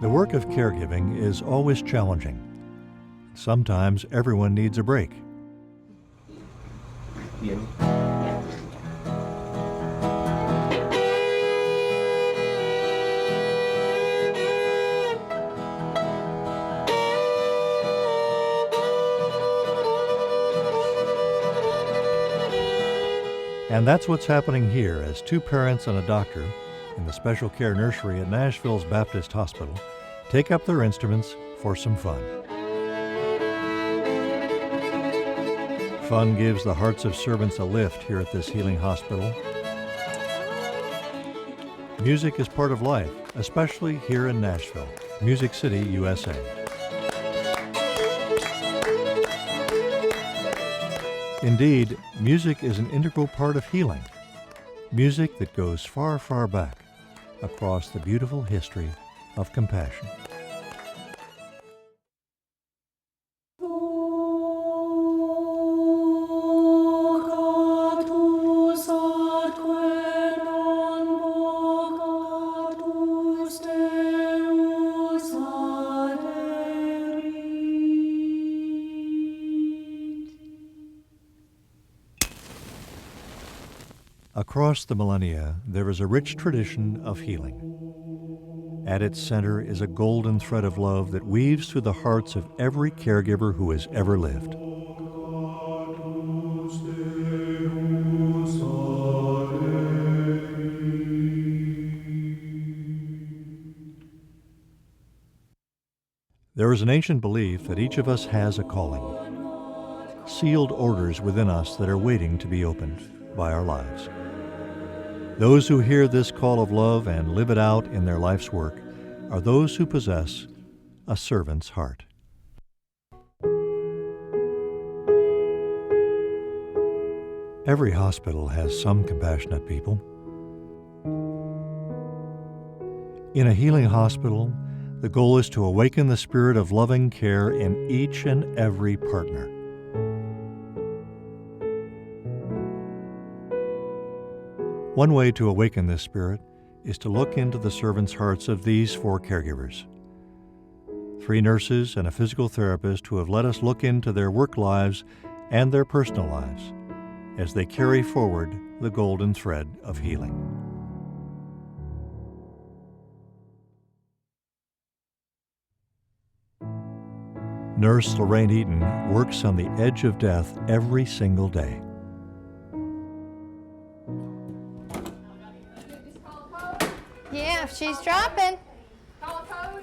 The work of caregiving is always challenging. Sometimes everyone needs a break. And that's what's happening here as two parents and a doctor in the special care nursery at Nashville's Baptist Hospital take up their instruments for some fun. Fun gives the hearts of servants a lift here at this healing hospital. Music is part of life, especially here in Nashville, Music City, USA. Indeed, music is an integral part of healing. Music that goes far, far back across the beautiful history of compassion. Across the millennia, there is a rich tradition of healing. At its center is a golden thread of love that weaves through the hearts of every caregiver who has ever lived. There is an ancient belief that each of us has a calling, sealed orders within us that are waiting to be opened by our lives. Those who hear this call of love and live it out in their life's work are those who possess a servant's heart. Every hospital has some compassionate people. In a healing hospital, the goal is to awaken the spirit of loving care in each and every partner. One way to awaken this spirit is to look into the servants' hearts of these four caregivers. 3 nurses and a physical therapist who have let us look into their work lives and their personal lives as they carry forward the golden thread of healing. Nurse Lorraine Eaton works on the edge of death every single day. Yeah, if she's dropping. Call a code.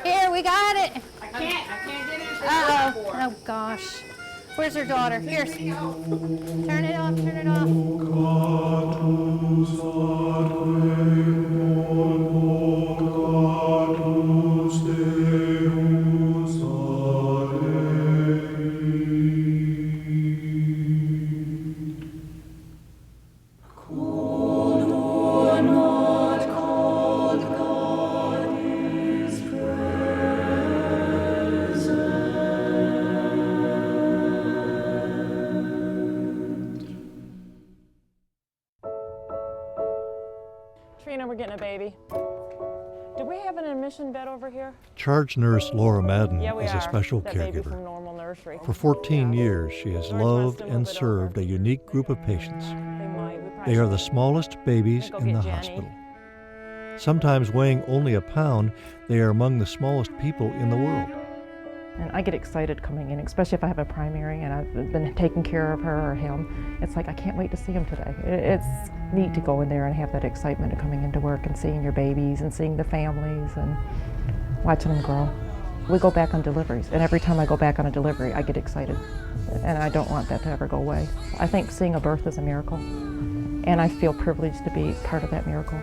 Here, we got it. I can't get it. Uh-oh. Oh, gosh. Where's her daughter? Here. Turn it off, turn it off. Trina, we're getting a baby. Do we have an admission bed over here? Charge nurse Laura Madden Yeah, we is are. a special That baby caregiver. from normal nursery. For 14 Yeah. years, she has George loved wants to move and it served over. a unique group of patients. They might. We probably They are should. the smallest babies Go in get the Jenny. hospital. Sometimes weighing only a pound, they are among the smallest people in the world. And I get excited coming in, especially if I have a primary and I've been taking care of her or him. It's like, I can't wait to see him today. It's neat to go in there and have that excitement of coming into work and seeing your babies and seeing the families and watching them grow. We go back on deliveries, and every time I go back on a delivery, I get excited. And I don't want that to ever go away. I think seeing a birth is a miracle, and I feel privileged to be part of that miracle.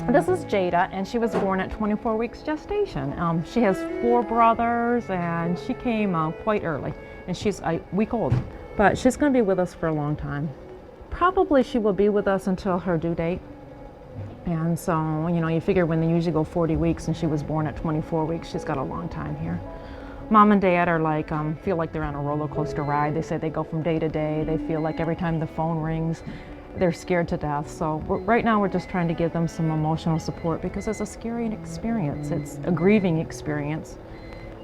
This is Jada, and she was born at 24 weeks gestation. She has 4 brothers, and she came quite early, and she's a week old. But she's going to be with us for a long time. Probably she will be with us until her due date. And so, you know, you figure when they usually go 40 weeks, and she was born at 24 weeks, she's got a long time here. Mom and Dad are like, feel like they're on a roller coaster ride. They say they go from day to day. They feel like every time the phone rings, They're scared to death, so right now we're just trying to give them some emotional support because it's a scary experience. It's a grieving experience.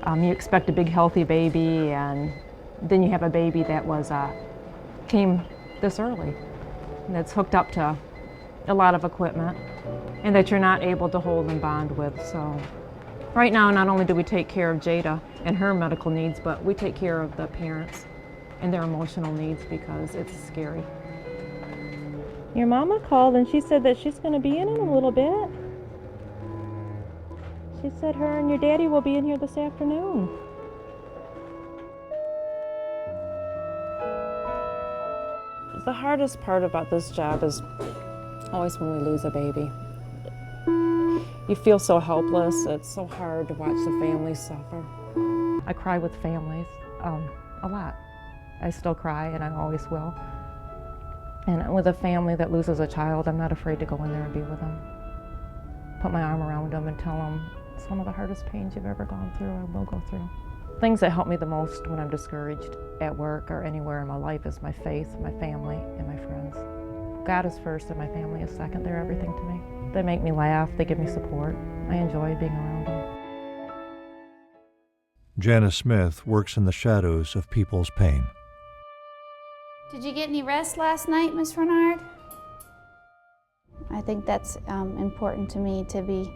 You expect a big healthy baby, and then you have a baby that came this early, that's hooked up to a lot of equipment, and that you're not able to hold and bond with. So right now, not only do we take care of Jada and her medical needs, but we take care of the parents and their emotional needs because it's scary. Your mama called and she said that she's going to be in a little bit. She said her and your daddy will be in here this afternoon. The hardest part about this job is always when we lose a baby. You feel so helpless. It's so hard to watch the families suffer. I cry with families a lot. I still cry, and I always will. And with a family that loses a child, I'm not afraid to go in there and be with them. Put my arm around them and tell them it's one of the hardest pains you've ever gone through or will go through. Things that help me the most when I'm discouraged at work or anywhere in my life is my faith, my family, and my friends. God is first and my family is second. They're everything to me. They make me laugh, they give me support. I enjoy being around them. Janice Smith works in the shadows of people's pain. Did you get any rest last night, Miss Renard? I think that's important to me to be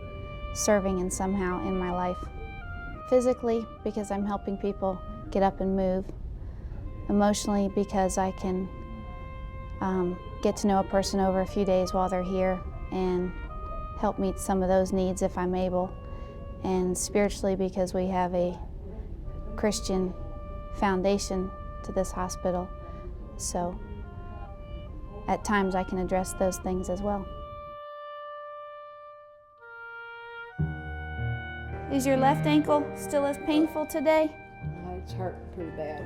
serving in somehow in my life. Physically, because I'm helping people get up and move. Emotionally, because I can get to know a person over a few days while they're here and help meet some of those needs if I'm able. And spiritually, because we have a Christian foundation to this hospital. So at times I can address those things as well. Is your left ankle still as painful today? It's hurting pretty bad.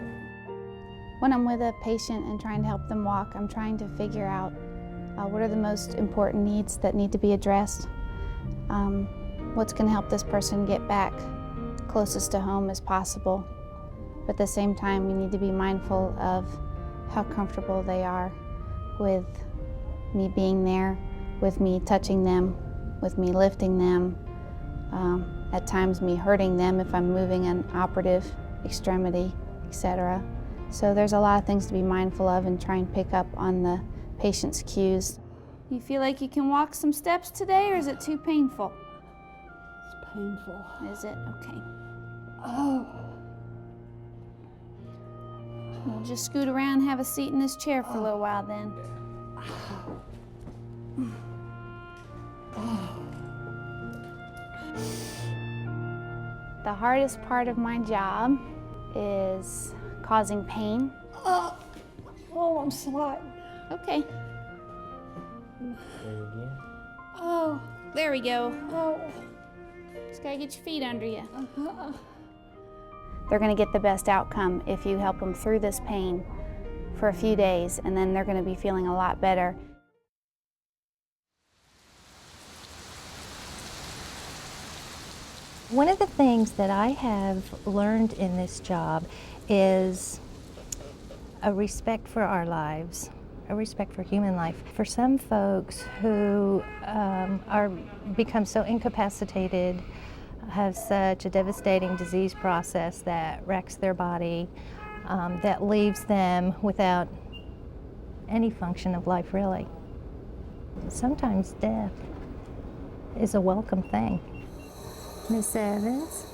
When I'm with a patient and trying to help them walk, I'm trying to figure out what are the most important needs that need to be addressed. What's going to help this person get back closest to home as possible. But at the same time, we need to be mindful of how comfortable they are with me being there, with me touching them, with me lifting them, at times me hurting them if I'm moving an operative extremity, etc. So there's a lot of things to be mindful of and try and pick up on the patient's cues. You feel like you can walk some steps today, or is it too painful? It's painful. Is it? Okay. Oh. We'll just scoot around and have a seat in this chair for a little while then. The hardest part of my job is causing pain. Oh, I'm sweating. Okay. Oh, there we go. Oh. Just gotta get your feet under you. They're gonna get the best outcome if you help them through this pain for a few days, and then they're gonna be feeling a lot better. One of the things that I have learned in this job is a respect for our lives, a respect for human life. For some folks who become so incapacitated, have such a devastating disease process that wrecks their body, that leaves them without any function of life, really. Sometimes death is a welcome thing. Miss Evans,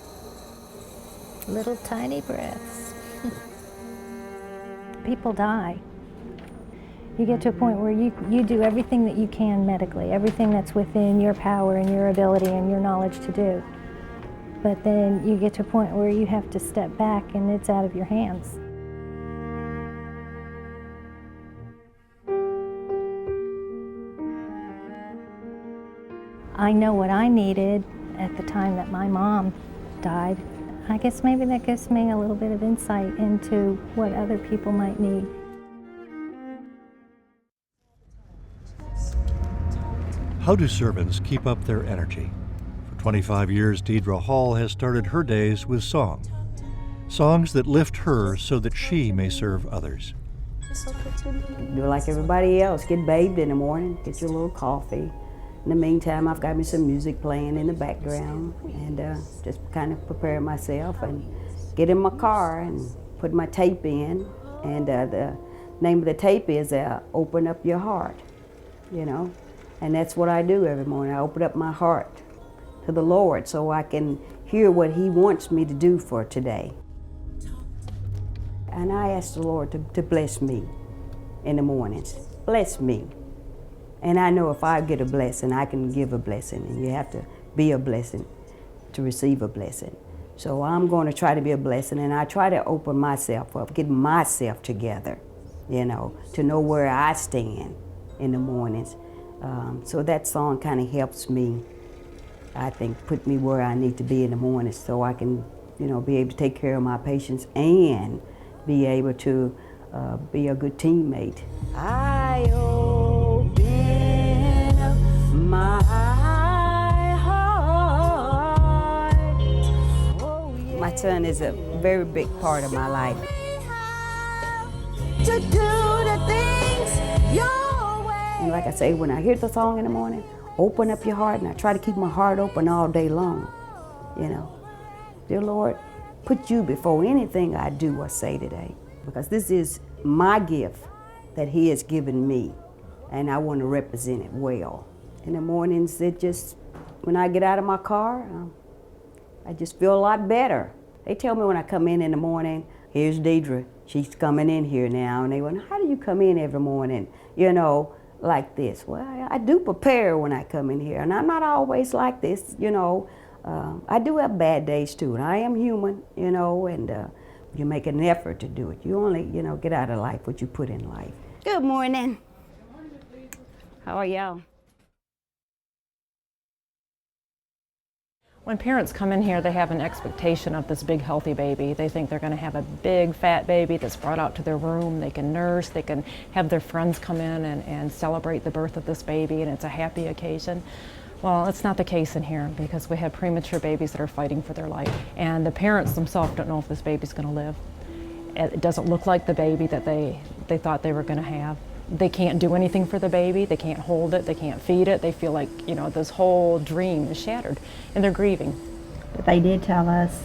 little tiny breaths. People die. You get to a point where you do everything that you can medically, everything that's within your power and your ability and your knowledge to do. But then you get to a point where you have to step back and it's out of your hands. I know what I needed at the time that my mom died. I guess maybe that gives me a little bit of insight into what other people might need. How do servants keep up their energy? For 25 years, Deidre Hall has started her days with song. Songs that lift her so that she may serve others. Do like everybody else, get bathed in the morning, get your little coffee. In the meantime, I've got me some music playing in the background and just kind of prepare myself and get in my car and put my tape in. And the name of the tape is Open Up Your Heart, you know. And that's what I do every morning. I open up my heart to the Lord so I can hear what He wants me to do for today. And I ask the Lord to bless me in the mornings. Bless me. And I know if I get a blessing, I can give a blessing. And you have to be a blessing to receive a blessing. So I'm going to try to be a blessing, and I try to open myself up, get myself together, you know, to know where I stand in the mornings. So that song kind of helps me, I think, put me where I need to be in the mornings so I can, you know, be able to take care of my patients and be able to be a good teammate. I open up my heart. Oh, yeah. My son is a very big part of my life. To do the things your way. And like I say, when I hear the song in the morning, open up your heart, and I try to keep my heart open all day long, you know. Dear Lord, put you before anything I do or say today, because this is my gift that He has given me, and I want to represent it well. In the mornings, when I get out of my car, I just feel a lot better. They tell me when I come in the morning, here's Deidre, she's coming in here now, and they went, how do you come in every morning, you know, like this? Well, I do prepare when I come in here, and I'm not always like this, you know. I do have bad days too, and I am human, you know, and you make an effort to do it. You only, you know, get out of life what you put in life. Good morning. How are y'all? When parents come in here, they have an expectation of this big, healthy baby. They think they're going to have a big, fat baby that's brought out to their room. They can nurse, they can have their friends come in and celebrate the birth of this baby, and it's a happy occasion. Well, it's not the case in here, because we have premature babies that are fighting for their life. And the parents themselves don't know if this baby's going to live. It doesn't look like the baby that they thought they were going to have. They can't do anything for the baby. They can't hold it. They can't feed it. They feel like, you know, this whole dream is shattered, and they're grieving. But they did tell us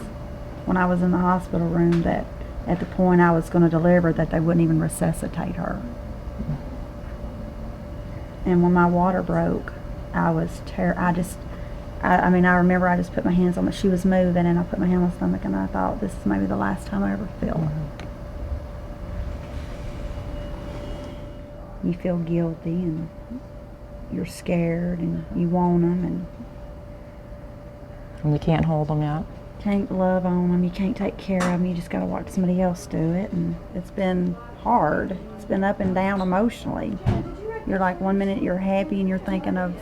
when I was in the hospital room that at the point I was going to deliver that they wouldn't even resuscitate her. And when my water broke, I was I mean, I remember I just put my hands on she was moving, and I put my hand on my stomach, and I thought, this is maybe the last time I ever feel her. You feel guilty, and you're scared, and you want them, And you can't hold them yet. Can't love on them, you can't take care of them, you just got to watch somebody else do it, and it's been hard. It's been up and down emotionally. You're like, one minute you're happy and you're thinking of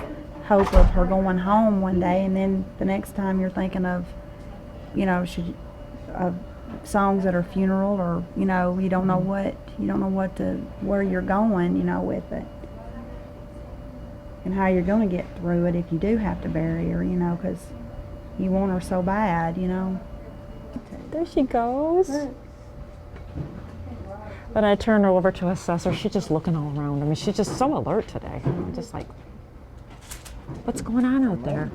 hope of her going home one day, and then the next time you're thinking of, you know, songs at her funeral, or, you know, you don't know where you're going, you know, with it, and how you're going to get through it if you do have to bury her, you know, because you want her so bad, you know. There she goes. When I turn her over to assess her, she's just looking all around. I mean, she's just so alert today. I'm just like, what's going on out there?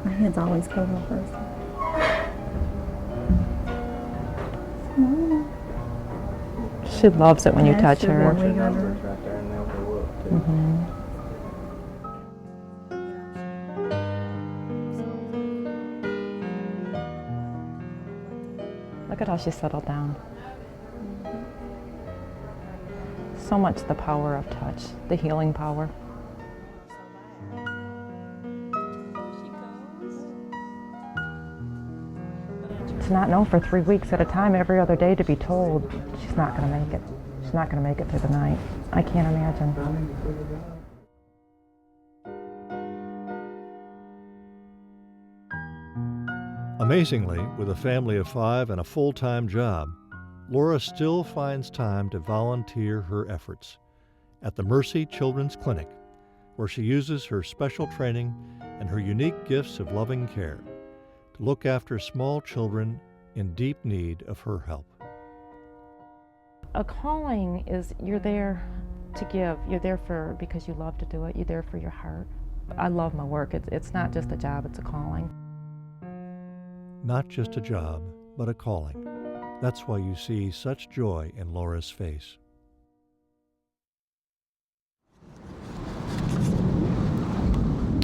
My hands always go off first. She loves it when you touch her. Look at how she settled down. So much the power of touch, the healing power. To not know for 3 weeks at a time, every other day, to be told she's not going to make it. She's not going to make it through the night. I can't imagine. Amazingly, with a family of 5 and a full-time job, Laura still finds time to volunteer her efforts at the Mercy Children's Clinic, where she uses her special training and her unique gifts of loving care to look after small children in deep need of her help. A calling is you're there to give. You're there for because you love to do it. You're there for your heart. I love my work. It's not just a job, it's a calling. Not just a job, but a calling. That's why you see such joy in Laura's face.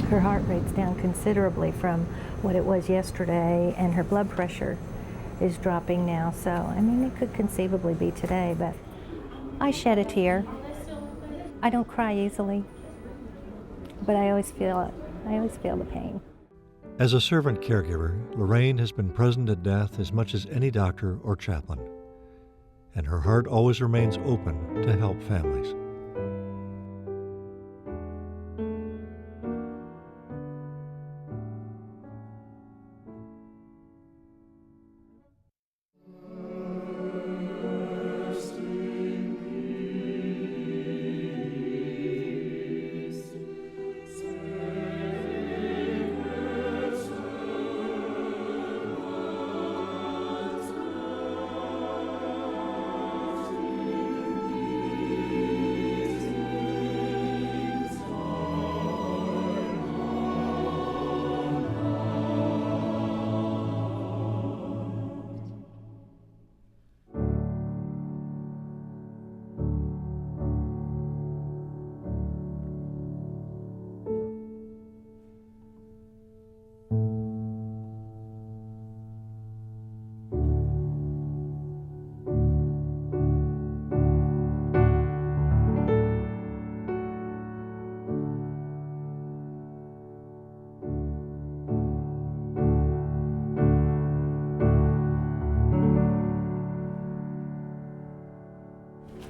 Her heart rate's down considerably from what it was yesterday, and her blood pressure is dropping now. So, I mean, it could conceivably be today, but I shed a tear. I don't cry easily, but I always feel it. I always feel the pain. As a servant caregiver, Lorraine has been present at death as much as any doctor or chaplain, and her heart always remains open to help families.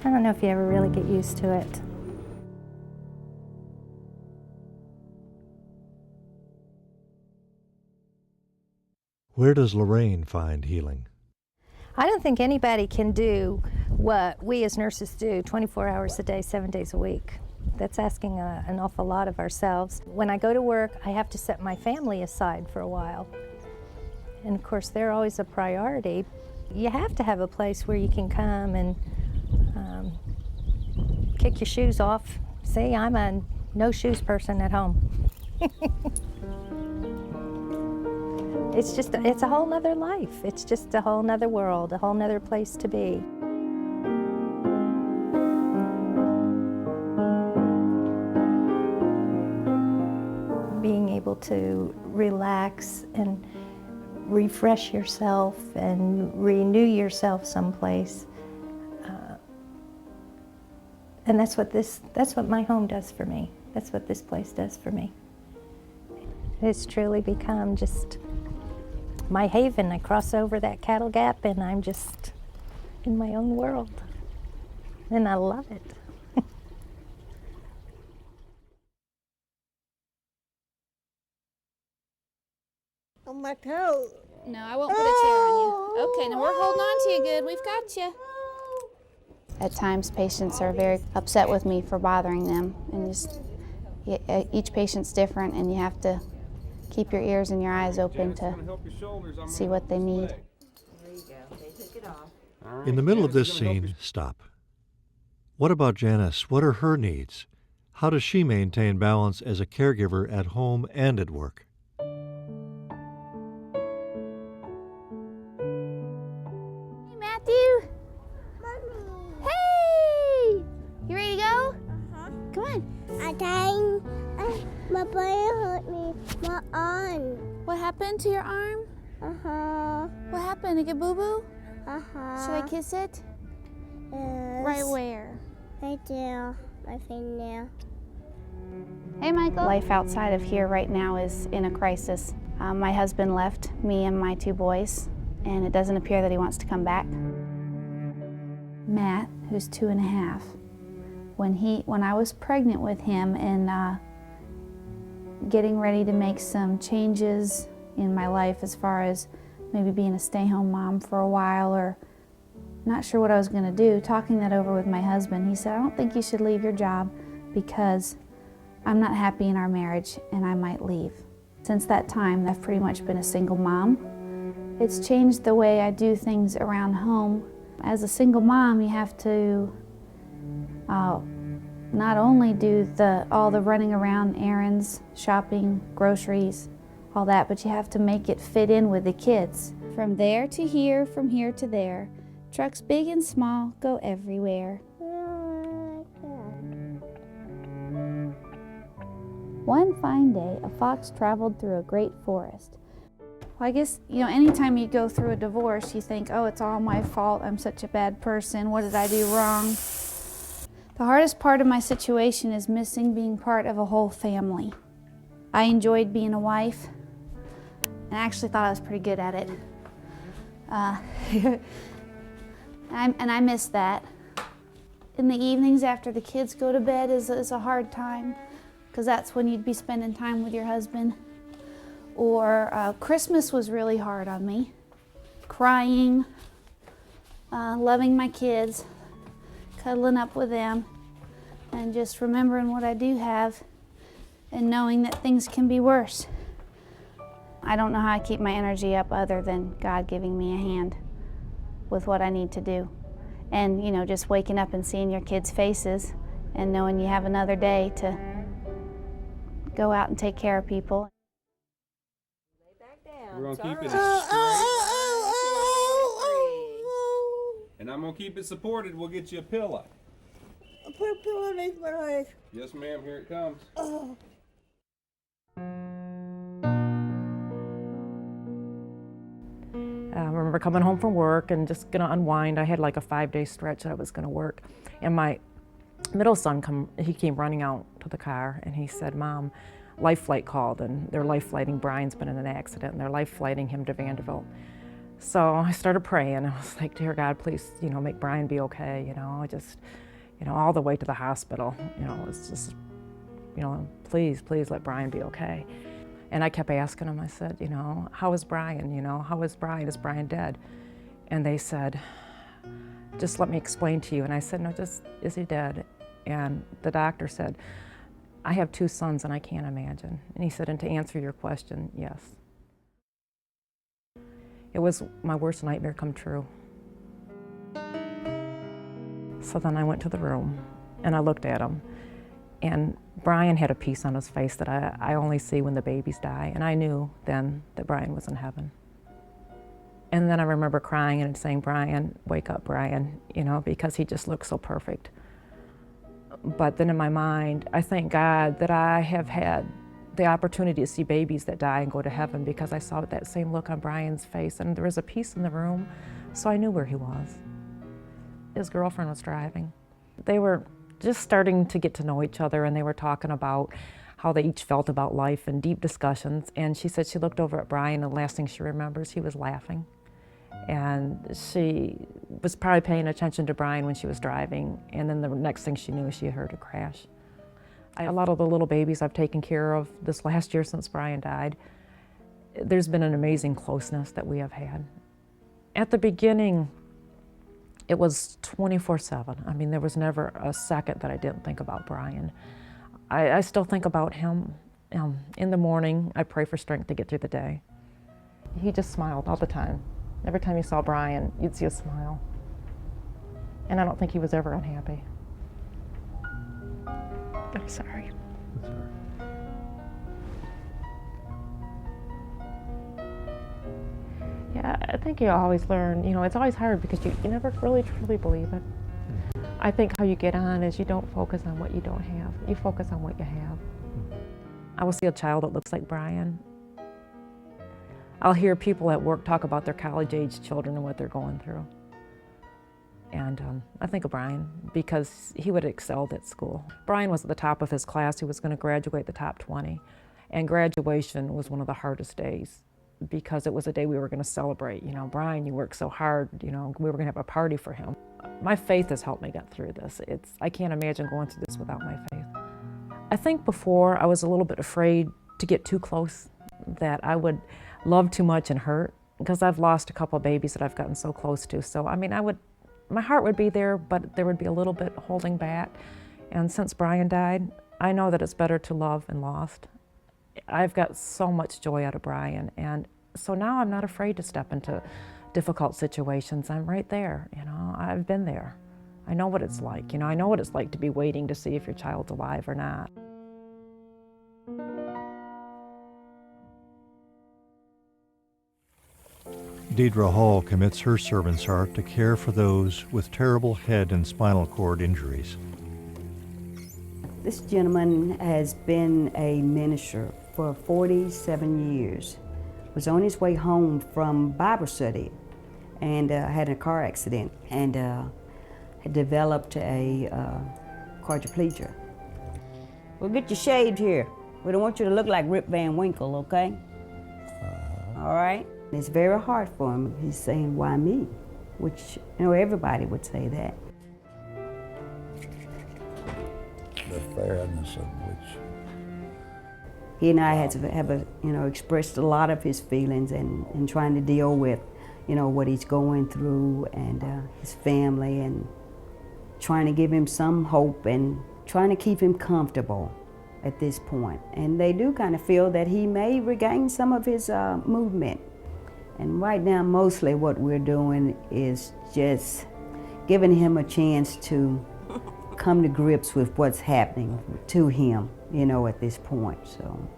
I don't know if you ever really get used to it. Where does Lorraine find healing? I don't think anybody can do what we as nurses do 24 hours a day, 7 days a week. That's asking an awful lot of ourselves. When I go to work, I have to set my family aside for a while. And of course, they're always a priority. You have to have a place where you can come and kick your shoes off. See, I'm a no shoes person at home. It's a whole nother life. It's just a whole nother world, a whole nother place to be. Being able to relax and refresh yourself and renew yourself someplace. And that's what my home does for me. That's what this place does for me. It's truly become just my haven. I cross over that cattle gap and I'm just in my own world. And I love it. On my toe. No, I won't put a chair on you. Okay, now we're holding on to you good. We've got you. At times, patients are very upset with me for bothering them, and each patient's different, and you have to keep your ears and your eyes open to see what they need. In the middle of this scene, stop. What about Janice? What are her needs? How does she maintain balance as a caregiver at home and at work? Hey, Matthew. Hey! You ready to go? Come on. I think my brother hurt me, my arm. What happened to your arm? What happened? Did it get boo-boo? Should I kiss it? Yes. Right where? Right there, my fingernail. Hey, Michael. Life outside of here right now is in a crisis. My husband left me and my 2 boys, and it doesn't appear that he wants to come back. Matt, who's 2.5, when I was pregnant with him and getting ready to make some changes in my life as far as maybe being a stay-home mom for a while or not sure what I was going to do, talking that over with my husband, he said, I don't think you should leave your job because I'm not happy in our marriage and I might leave. Since that time, I've pretty much been a single mom. It's changed the way I do things around home As a single mom, you have to not only do all the running around errands, shopping, groceries, all that, but you have to make it fit in with the kids. From there to here, from here to there, trucks big and small go everywhere. One fine day, a fox traveled through a great forest. Well, I guess, anytime you go through a divorce, you think, oh, it's all my fault. I'm such a bad person. What did I do wrong? The hardest part of my situation is missing being part of a whole family. I enjoyed being a wife, and I actually thought I was pretty good at it. And I miss that. In the evenings after the kids go to bed is a hard time, because that's when you'd be spending time with your husband. Or Christmas was really hard on me. Crying, loving my kids, cuddling up with them, and just remembering what I do have and knowing that things can be worse. I don't know how I keep my energy up other than God giving me a hand with what I need to do. And, just waking up and seeing your kids' faces and knowing you have another day to go out and take care of people. We're going to keep it straight. And I'm going to keep it supported. We'll get you a pillow. Put a pillow underneath my leg. Yes, ma'am. Here it comes. I remember coming home from work and just gonna unwind. I had like a 5-day stretch that I was gonna work. And my middle son came running out to the car and he said, Mom, Life Flight called and they're life flighting. Brian's been in an accident and they're life flighting him to Vanderbilt. So I started praying. I was like, dear God, please, make Brian be okay, all the way to the hospital. It's just, please let Brian be okay. And I kept asking him, I said, how is Brian? How is Brian? Is Brian dead? And they said, just let me explain to you. And I said, no, is he dead? And the doctor said, I have 2 sons and I can't imagine. And he said, and to answer your question, yes. It was my worst nightmare come true. So then I went to the room and I looked at him. And Brian had a piece on his face that I only see when the babies die. And I knew then that Brian was in heaven. And then I remember crying and saying, Brian, wake up, Brian, because he just looked so perfect. But then in my mind, I thank God that I have had the opportunity to see babies that die and go to heaven, because I saw that same look on Brian's face. And there was a peace in the room, so I knew where he was. His girlfriend was driving. They were just starting to get to know each other, and they were talking about how they each felt about life and deep discussions. And she said she looked over at Brian, and the last thing she remembers, he was laughing. And she was probably paying attention to Brian when she was driving, and then the next thing she knew, she had heard a crash. A lot of the little babies I've taken care of this last year since Brian died, there's been an amazing closeness that we have had. At the beginning, it was 24/7. I mean, there was never a second that I didn't think about Brian. I still think about him. In the morning, I pray for strength to get through the day. He just smiled all the time. Every time you saw Brian, you'd see a smile. And I don't think he was ever unhappy. I'm sorry. That's all right. Yeah, I think you always learn, it's always hard because you never really truly believe it. I think how you get on is you don't focus on what you don't have. You focus on what you have. I will see a child that looks like Brian. I'll hear people at work talk about their college-age children and what they're going through. And I think of Brian because he would have excelled at school. Brian was at the top of his class. He was going to graduate the top 20. And graduation was one of the hardest days because it was a day we were going to celebrate. Brian, you worked so hard. We were going to have a party for him. My faith has helped me get through this. I can't imagine going through this without my faith. I think before I was a little bit afraid to get too close, that I would love too much and hurt, because I've lost a couple of babies that I've gotten so close to. So, I mean, my heart would be there, but there would be a little bit holding back. And since Brian died, I know that it's better to love and lost. I've got so much joy out of Brian, and so now I'm not afraid to step into difficult situations, I'm right there. You know, I've been there. I know what it's like. You know, I know what it's like to be waiting to see if your child's alive or not. Deidre Hall commits her servant's heart to care for those with terrible head and spinal cord injuries. This gentleman has been a minister for 47 years. Was on his way home from Bible study and had a car accident and had developed a quadriplegia. We'll get you shaved here. We don't want you to look like Rip Van Winkle, okay? All right? It's very hard for him. He's saying, why me? Which, you know, everybody would say that. The fairness of which. He and I have expressed a lot of his feelings and trying to deal with, you know, what he's going through and his family and trying to give him some hope and trying to keep him comfortable at this point. And they do kind of feel that he may regain some of his movement. And right now, mostly what we're doing is just giving him a chance to come to grips with what's happening to him, you know, at this point, so.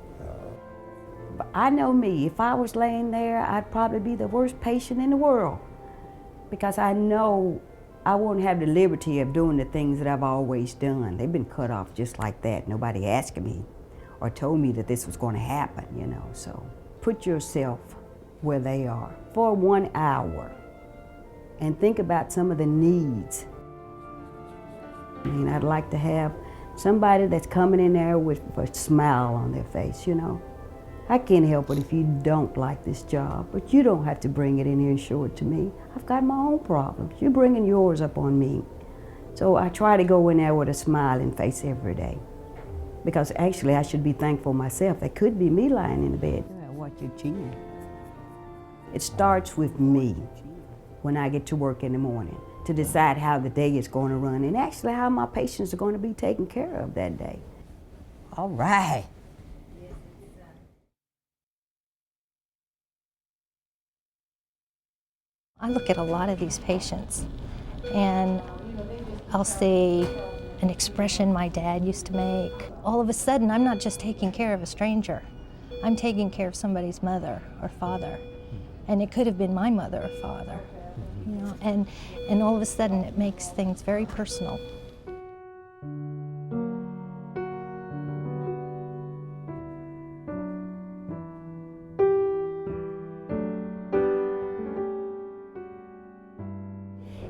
But I know me, if I was laying there, I'd probably be the worst patient in the world because I know I won't have the liberty of doing the things that I've always done. They've been cut off just like that, nobody asking me or told me that this was going to happen, you know, so. Put yourself where they are for 1 hour and think about some of the needs. I mean, I'd like to have somebody that's coming in there with a smile on their face, you know. I can't help it if you don't like this job, but you don't have to bring it in here and show it to me. I've got my own problems. You're bringing yours up on me. So I try to go in there with a smiling face every day because actually I should be thankful myself. That could be me lying in the bed. Watch your chin. It starts with me when I get to work in the morning to decide how the day is going to run and actually how my patients are going to be taken care of that day. All right. I look at a lot of these patients and I'll see an expression my dad used to make. All of a sudden, I'm not just taking care of a stranger. I'm taking care of somebody's mother or father. And it could have been my mother or father, you know, and all of a sudden it makes things very personal.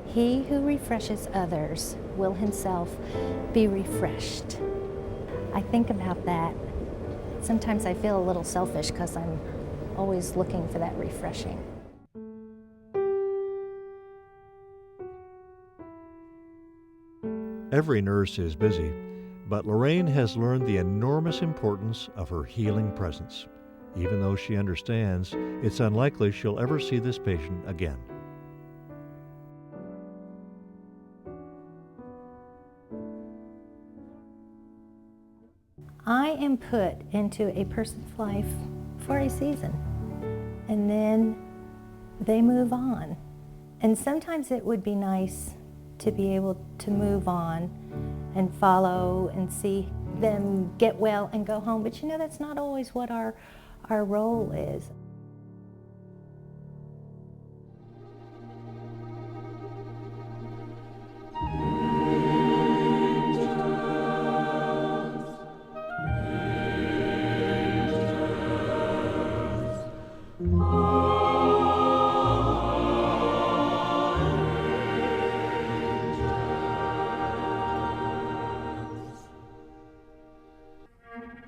He who refreshes others will himself be refreshed. I think about that. Sometimes I feel a little selfish because I'm always looking for that refreshing. Every nurse is busy, but Lorraine has learned the enormous importance of her healing presence, even though she understands it's unlikely she'll ever see this patient again. I am put into a person's life for a season, and then they move on. And sometimes it would be nice to be able to move on and follow and see them get well and go home, but you know, that's not always what our role is.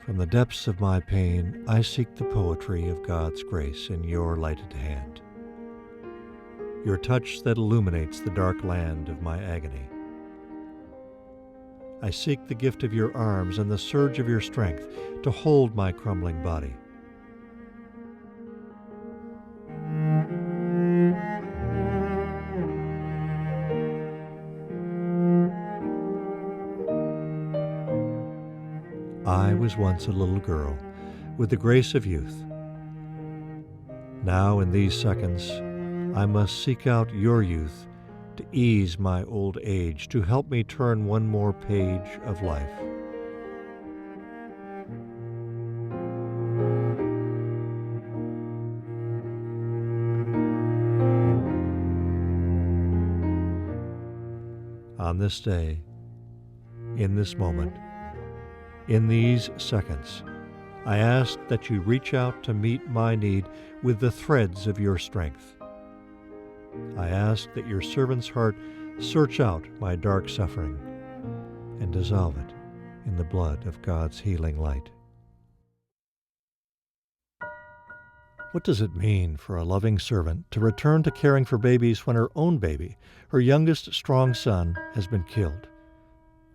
From the depths of my pain, I seek the poetry of God's grace in your lighted hand, your touch that illuminates the dark land of my agony. I seek the gift of your arms and the surge of your strength to hold my crumbling body. I was once a little girl with the grace of youth. Now in these seconds, I must seek out your youth to ease my old age, to help me turn one more page of life. On this day, in this moment, in these seconds, I ask that you reach out to meet my need with the threads of your strength. I ask that your servant's heart search out my dark suffering and dissolve it in the blood of God's healing light. What does it mean for a loving servant to return to caring for babies when her own baby, her youngest strong son, has been killed,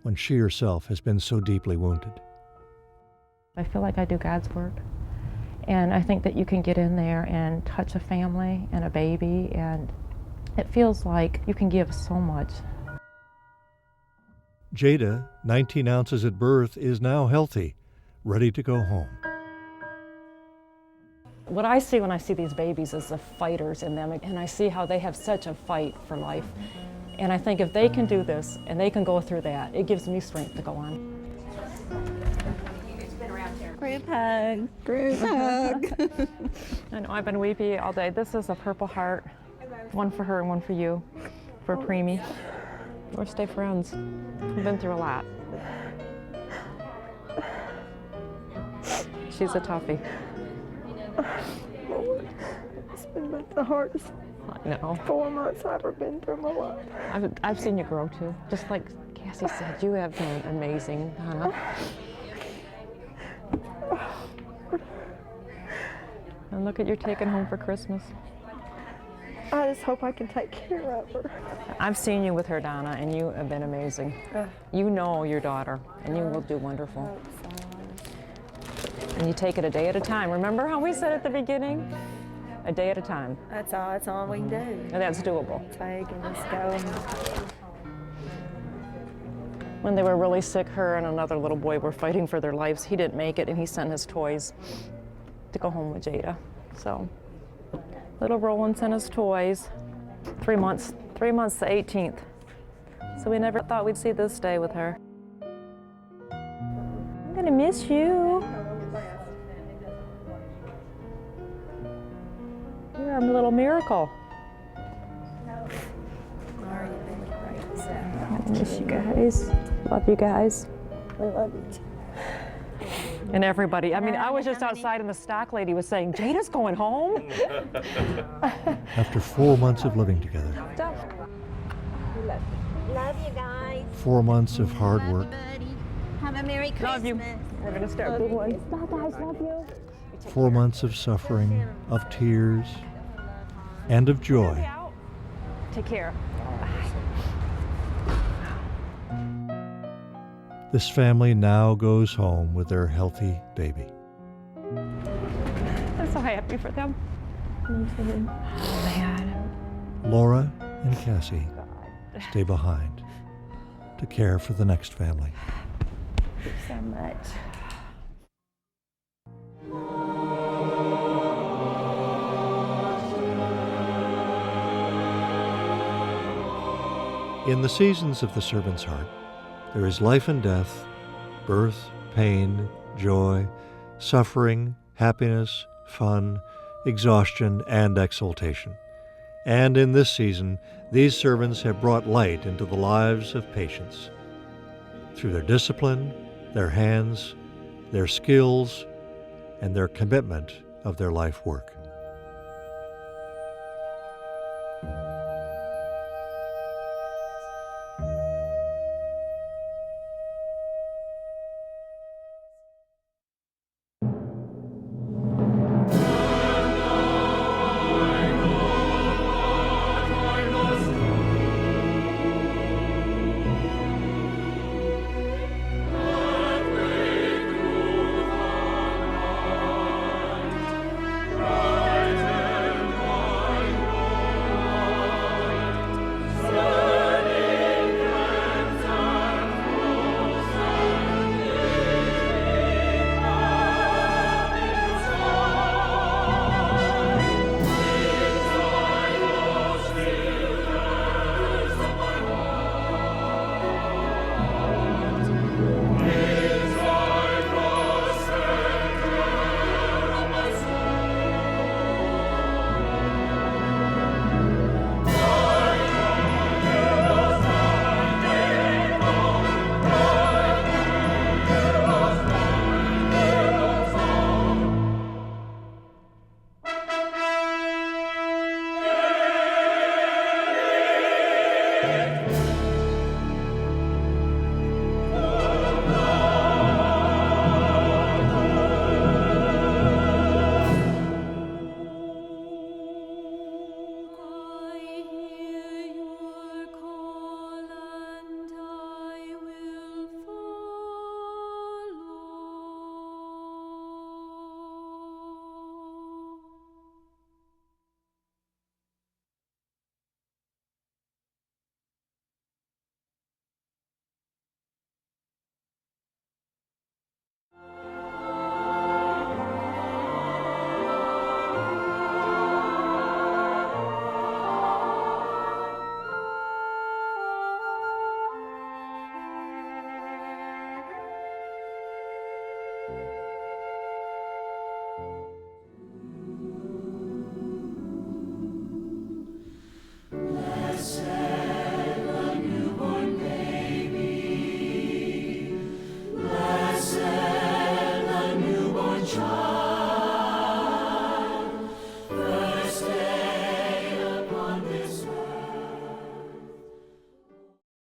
when she herself has been so deeply wounded? I feel like I do God's work. And I think that you can get in there and touch a family and a baby, and it feels like you can give so much. Jada, 19 ounces at birth, is now healthy, ready to go home. What I see when I see these babies is the fighters in them, and I see how they have such a fight for life. And I think if they can do this and they can go through that, it gives me strength to go on. Group hug. Group hug. I know I've been weepy all day. This is a Purple Heart, one for her and one for you, for Preemie. We'll stay friends. We've been through a lot. She's a toughie. It's been the hardest I know. 4 months I've ever been through in my life. I've seen you grow too. Just like Cassie said, you have been amazing, Hannah. And look at you're taking home for Christmas. I just hope I can take care of her. I've seen you with her, Donna, and you have been amazing. You know your daughter, and you will do wonderful. And you take it a day at a time. Remember how we said at the beginning? A day at a time. That's all we can do. And that's doable. Take and just go. When they were really sick, her and another little boy were fighting for their lives. He didn't make it, and he sent his toys to go home with Jada. So, little Roland sent his toys. 3 months the 18th. So we never thought we'd see this day with her. I'm gonna miss you. You're a little miracle. I miss you guys. Love you guys. We love you too. And everybody. I mean, I was just outside and the stock lady was saying, Jada's going home? After 4 months of living together, Love you guys. 4 months of hard work, Have a Merry Christmas. Love you. We're going to start big ones. Bye, guys. Love you. 4 months of suffering, of tears, and of joy. Take care. This family now goes home with their healthy baby. I'm so happy for them. Laura and Cassie stay behind to care for the next family. So much. In the seasons of the servant's heart, there is life and death, birth, pain, joy, suffering, happiness, fun, exhaustion, and exultation. And in this season, these servants have brought light into the lives of patients. Through their discipline, their hands, their skills, and their commitment of their life work.